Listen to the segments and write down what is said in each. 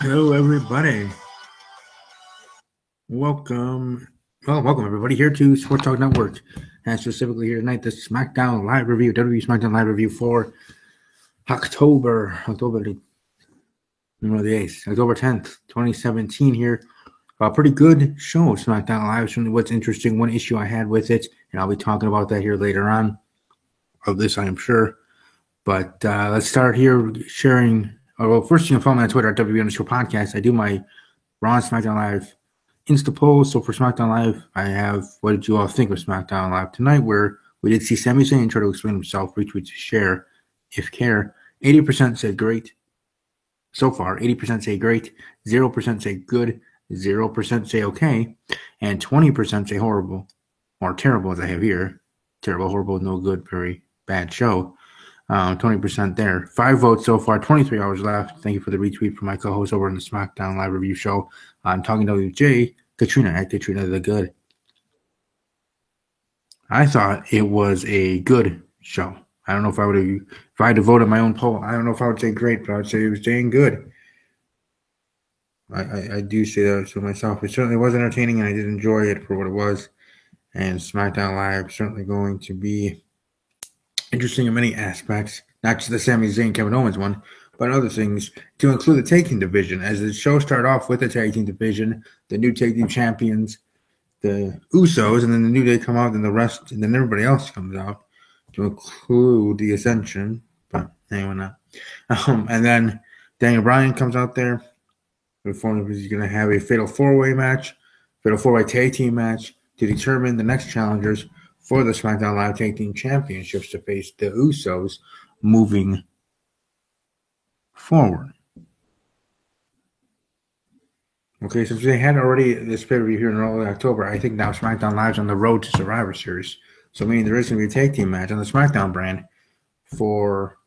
Hello, everybody. Welcome. Welcome everybody here to Sports Talk Network, and specifically here tonight, the SmackDown Live Review, WWE SmackDown Live Review for October the 8th, October 10th, 2017. Here, a pretty good show, SmackDown Live. Certainly, what's interesting, one issue I had with it, and I'll be talking about that here later on. Of this, I am sure. But let's start here sharing. Well, first, you can follow me on Twitter at WWE_podcast. I do my Raw and SmackDown Live Insta poll. So for SmackDown Live, I have what did you all think of SmackDown Live tonight, where we did see Sami Zayn try to explain himself, retweet to share, if care. 80% said great. So far, 80% say great, 0% say good, 0% say okay, and 20% say horrible, or terrible as I have here. Terrible, horrible, no good, very bad show. 20% there. 5 votes so far, 23 hours left. Thank you for the retweet from my co-host over on the SmackDown Live Review Show. I'm talking WJ, Katrina at Katrina the Good. I thought it was a good show. I don't know if I would have, if I had to vote on my own poll, I don't know if I would say great, but I would say it was dang good. I do say that to myself. It certainly was entertaining, and I did enjoy it for what it was. And SmackDown Live certainly going to be interesting in many aspects, not just the Sami Zayn Kevin Owens one, but other things, to include the tag team division. As the show started off with the tag team division, the new tag team champions, the Usos, and then the New Day come out, and the rest, and then everybody else comes out to include the Ascension, but anyway, not. And then Daniel Bryan comes out there. He's going to have a fatal four-way match, fatal four-way tag team match to determine the next challengers for the SmackDown Live Tag Team Championships to face the Usos moving forward. Okay, since they had already this pay-per-view here in early October, I think now SmackDown Live's on the road to Survivor Series. So meaning there is going to be a tag team match on the SmackDown brand for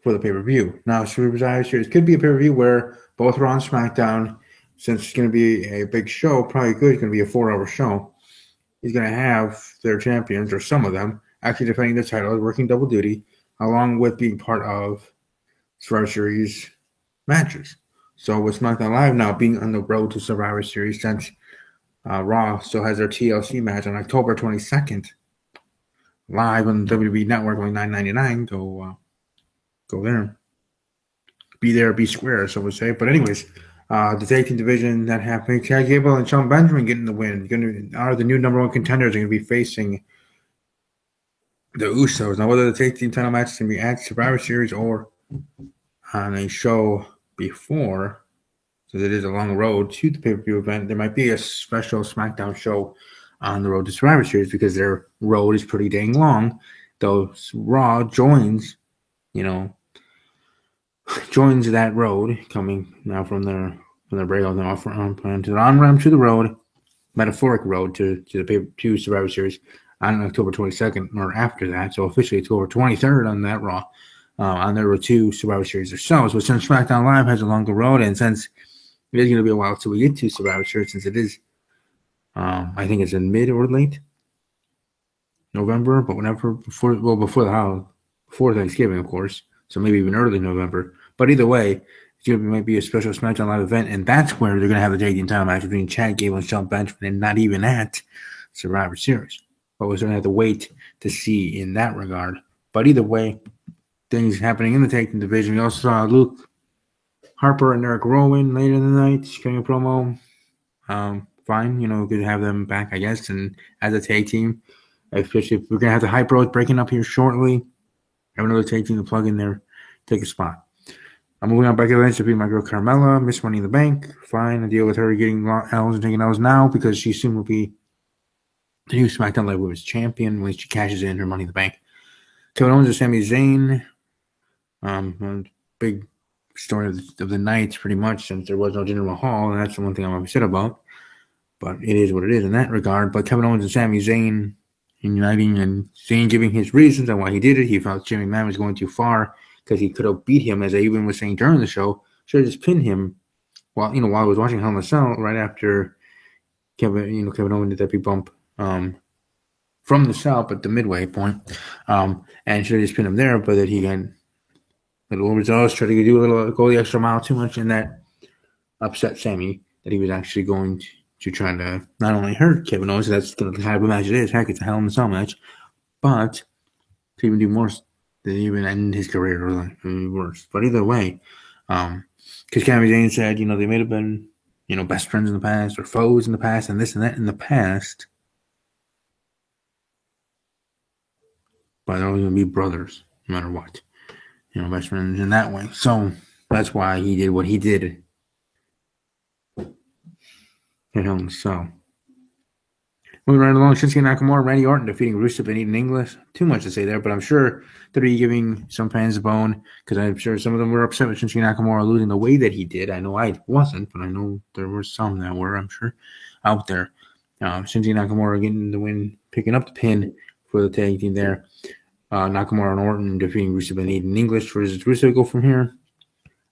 the pay-per-view. Now, Survivor Series could be a pay-per-view where both are on SmackDown. Since it's going to be a big show, probably good. It's going to be a 4-hour show. He's going to have their champions, or some of them, actually defending their titles, working double duty, along with being part of Survivor Series matches. So with SmackDown Live now being on the road to Survivor Series, since Raw still has their TLC match on October 22nd, live on the WWE Network, only $9.99. Go there. Be there, be square, so we'll say. But anyways, the tag team division that happened, Chad Gable and Shelton Benjamin getting the win. Are the new number one contenders are going to be facing the Usos. Now, whether the tag team title match is going to be at Survivor Series or on a show before, so it is a long road to the pay-per-view event, there might be a special SmackDown show on the road to Survivor Series because their road is pretty dang long. Though Raw joins that road coming now from their breakout and off ramp to the on-ramp to the road, metaphoric road to Survivor Series on October 22nd or after that. So officially October 23rd on that Raw. On their road to Survivor Series themselves. But since SmackDown Live has a longer road, and since it is going to be a while till we get to Survivor Series, since it is, I think it's in mid or late November, but whenever before Thanksgiving, of course. So maybe even early November. But either way, might be a special SmackDown Live event, and that's where they're going to have the tag team title match between Chad Gable and Shelton Benjamin, and not even at Survivor Series. But we're going to have to wait to see in that regard. But either way, things happening in the tag team division. We also saw Luke Harper and Eric Rowan later in the night cutting a promo. Fine, good to have them back, I guess, and as a tag team, especially if we're going to have the Hype Bros breaking up here shortly. Have another tag team to plug in there, take a spot. I'm moving on. Becky Lynch to be my girl Carmella, Miss Money in the Bank. Fine, I deal with her getting L's and taking L's now because she soon will be the new SmackDown Live Women's Champion when she cashes in her Money in the Bank. Kevin Owens and Sami Zayn. Big story of the night, pretty much, since there was no Jinder Mahal, and that's the one thing I'm upset about. But it is what it is in that regard. But Kevin Owens and Sami Zayn uniting, and Zayn giving his reasons on why he did it. He felt Jimmy McMahon was going too far because he could have beat him, as I even was saying during the show. Should have just pinned him while I was watching Hell in a Cell right after Kevin Owens did that big bump from the cell at the midway point, and should have just pinned him there, but that he got little overzealous, try to do go the extra mile too much, and that upset Sammy that he was actually going to try to not only hurt Kevin Owens, that's the type of match it is. Heck, it's a Hell in a Cell match, but to even do more, to even end his career or like worse. But either way, because Sami Zayn said, they may have been, best friends in the past or foes in the past and this and that in the past, but they're always going to be brothers no matter what. Best friends in that way. So that's why he did what he did. So moving right along, Shinsuke Nakamura, Randy Orton defeating Rusev and Eden English. Too much to say there, but I'm sure they'll be giving some fans a bone because I'm sure some of them were upset with Shinsuke Nakamura losing the way that he did. I know I wasn't, but I know there were some that were, I'm sure, out there. Shinsuke Nakamura getting the win, picking up the pin for the tag team there. Nakamura and Orton defeating Rusev and Eden English. Where does Rusev go from here?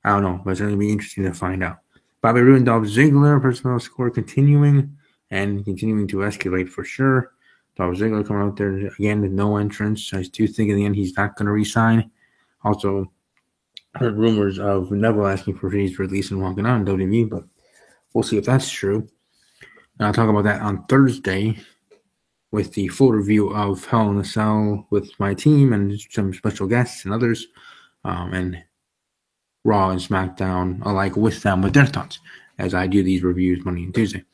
I don't know, but it's going to be interesting to find out. Bobby Roode and Dolph Ziggler, personal score continuing to escalate for sure. Dolph Ziggler coming out there again with no entrance. I do think in the end he's not going to resign. Also, heard rumors of Neville asking for his release and walking out in WWE, but we'll see if that's true. And I'll talk about that on Thursday with the full review of Hell in a Cell with my team and some special guests and others, and Raw and SmackDown alike with them with their thoughts as I do these reviews Monday and Tuesday.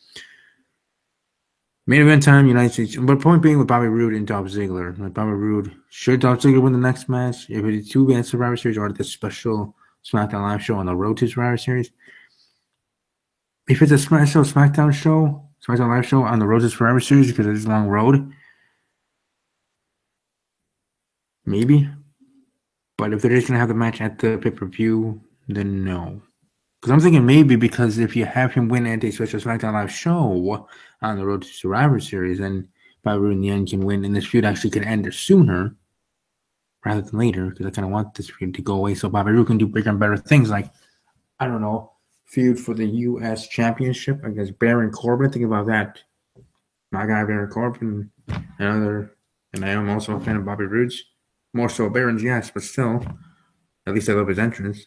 Main event time, United States. But point being with Bobby Roode and Dolph Ziggler. Like Bobby Roode, should Dolph Ziggler win the next match? If it is 2 Survivor Series or the special SmackDown Live show on the road to Survivor Series? If it's a special SmackDown Live show on the road to Survivor Series because it's a long road, maybe. But if they're just going to have the match at the pay-per-view, then no. Because I'm thinking maybe because if you have him win at a special SmackDown Live show on the road to Survivor Series, then Bobby Roode in the end can win, and this feud actually could end sooner rather than later, because I kind of want this feud to go away so Bobby Roode can do bigger and better things like, I don't know, feud for the U.S. Championship against Baron Corbin. Think about that. My guy, Baron Corbin, and I am also a fan of Bobby Roode's. More so Baron's, yes, but still, at least I love his entrance,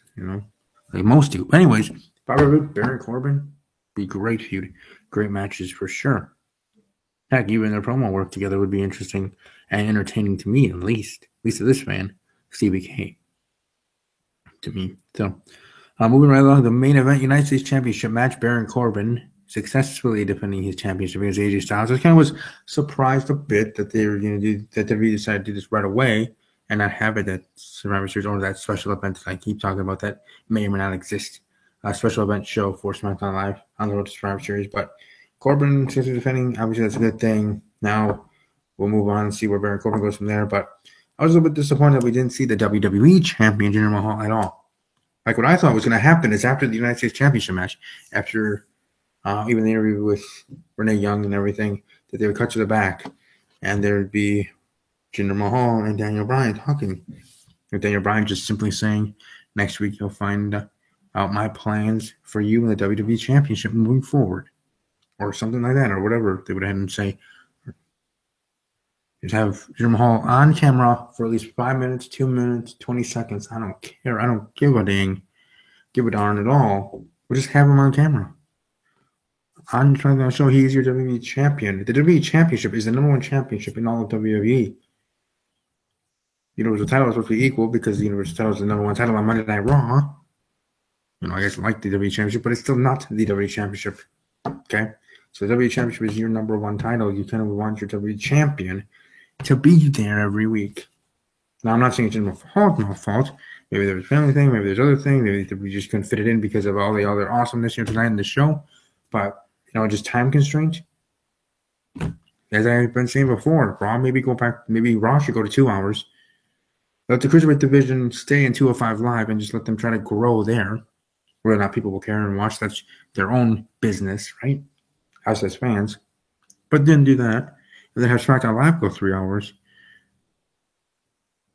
like most do. Anyways, Bobby Roode, Baron Corbin, be great feud. Great matches for sure. Heck, even their promo work together would be interesting and entertaining to me, at least to this fan, Stevie K. To me. So, moving right along, the main event, United States Championship match, Baron Corbin successfully defending his championship against AJ Styles. I kind of was surprised a bit that they were going to do that. They decided to do this right away and not have it at Survivor Series or that special event that I keep talking about that may or may not exist. A special event show for SmackDown Live on the road to Survivor Series. But Corbin successfully defending, obviously that's a good thing. Now we'll move on and see where Baron Corbin goes from there. But I was a little bit disappointed that we didn't see the WWE champion Jinder Mahal at all. Like what I thought was going to happen is after the United States Championship match, after even the interview with Renee Young and everything, that they would cut to the back and there would be Jinder Mahal and Daniel Bryan talking. With Daniel Bryan just simply saying, next week you'll find out my plans for you in the WWE Championship moving forward. Or something like that, or whatever they would have him say. Just have Jinder Mahal on camera for at least 5 minutes, 2 minutes, 20 seconds. I don't care. I don't give a dang. Give a darn at all. We'll just have him on camera. I'm trying to show he's your WWE champion. The WWE Championship is the number one championship in all of WWE. Universal title is supposed to be equal because the Universal title is the number one title on Monday Night Raw. I guess like the WWE Championship, but it's still not the WWE Championship. Okay? So the WWE Championship is your number one title. You kind of want your WWE Champion to be there every week. Now, I'm not saying it's no fault. Maybe there was a family thing. Maybe there's other thing. Maybe we just couldn't fit it in because of all the other awesomeness here tonight in the show. But, just time constraint. As I've been saying before, Raw maybe Raw should go to 2 hours. Let the Cruiserweight division stay in 205 Live and just let them try to grow there. Whether or not people will care and watch, that's their own business, right? Us as fans. But then do that. And then have SmackDown Live go 3 hours.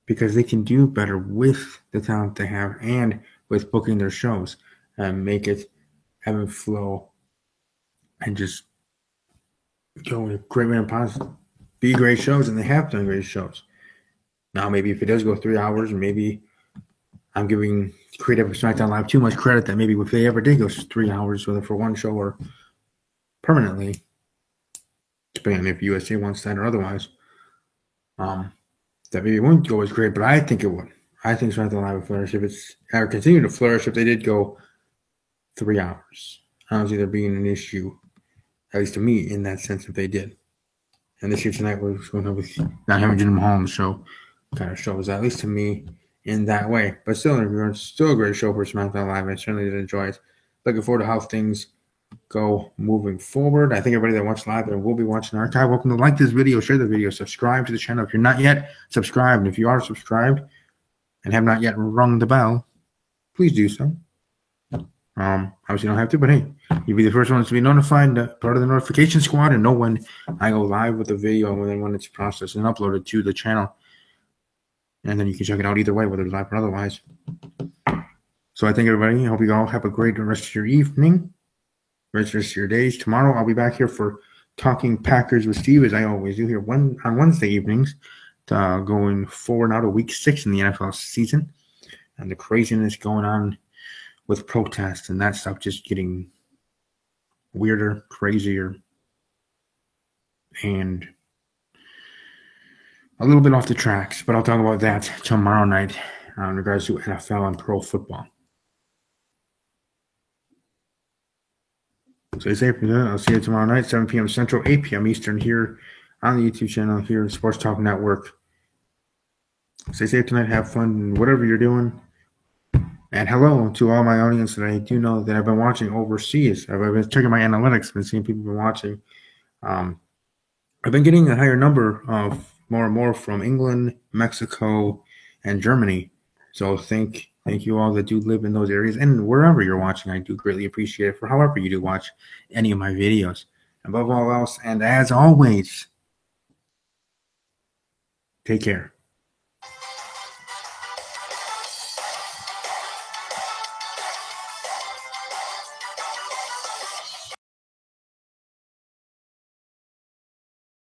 Because they can do better with the talent they have and with booking their shows and make it ebb and flow and just go with a great and positive. Be great shows, and they have done great shows. Now, maybe if it does go 3 hours, maybe I'm giving creative SmackDown Live too much credit that maybe if they ever did go 3 hours, whether for one show or permanently, depending on if USA wants that or otherwise, that maybe it wouldn't go as great, but I think it would. I think SmackDown Live would flourish if it's or continue to flourish if they did go 3 hours. I don't see there being an issue, at least to me, in that sense if they did. And this year tonight was going on with not having Jim Holmes show, kind of shows at least to me in that way. But still a great show for SmackDown Live. I certainly did enjoy it. Looking forward to how things go moving forward. I think everybody that watched live and will be watching archive, welcome to like this video, share the video, subscribe to the channel. If you're not yet, subscribe. And if you are subscribed and have not yet rung the bell, please do so. Obviously you don't have to, but hey, you'll be the first ones to be notified, part of the notification squad, and know when I go live with the video and then when it's processed and uploaded to the channel. And then you can check it out either way, whether it's live or otherwise. So I thank everybody. I hope you all have a great rest of your evening, rest of your days. Tomorrow I'll be back here for Talking Packers with Steve, as I always do here on Wednesday evenings, going forward now to week 6 in the NFL season. And the craziness going on with protests and that stuff just getting weirder, crazier, and a little bit off the tracks. But I'll talk about that tomorrow night in regards to NFL and pro football. Stay safe. I'll see you tomorrow night, 7 p.m. Central, 8 p.m. Eastern, here on the YouTube channel, here Sports Talk Network. Stay safe tonight. Have fun, whatever you're doing. And hello to all my audience that I do know that I've been watching overseas. I've been checking my analytics, been seeing people been watching. I've been getting a higher number of more and more from England, Mexico, and Germany. So thank you all that do live in those areas. And wherever you're watching, I do greatly appreciate it for however you do watch any of my videos. Above all else, and as always, take care.